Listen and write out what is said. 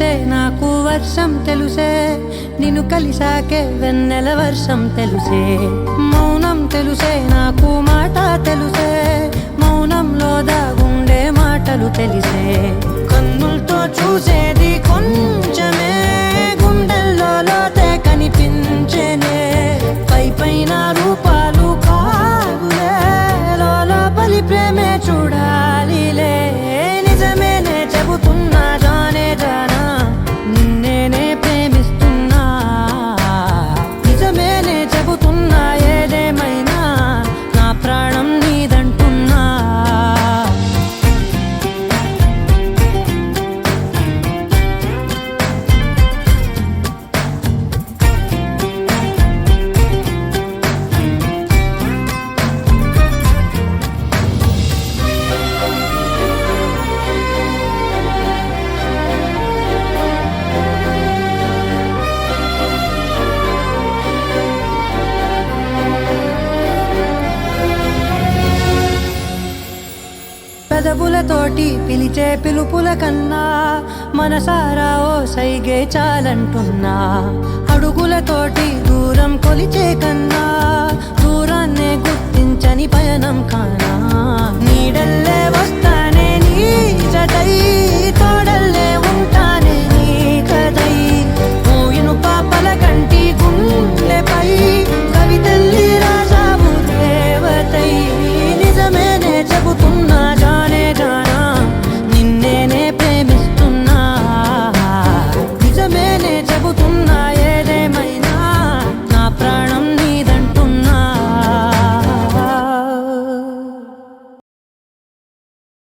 తెలుసే నాకు వర్షం తెలుసే నిన్ను కలిసాకే వెన్నెల వర్షం తెలుసే మౌనం తెలుసే నాకు మాట తెలుసే మౌనంలో దాగుండే మాటలు తెలిసే కన్నులతో చూసేది కొంచెమే గుండెల్లో లోతే కనిపించేనే పై పైన రూపాలు కాదులే లోపలి ప్రేమే చూడాలిలే నిజమేనే చెబుతున్నా జానే జానా నిన్నేనే ప్రేమిస్తున్నా నిజమేనే చెబుతున్నా ఏదేమైనా నా ప్రాణం నీదంటున్నా పెదవులతోటి పిలిచే పిలుపుల కన్నా మనసారా ఓ సైగే చాలంటున్నా అడుగులతోటి దూరం కొలిచే కన్నా దూరాన్నే గుర్తించని పయనం కానా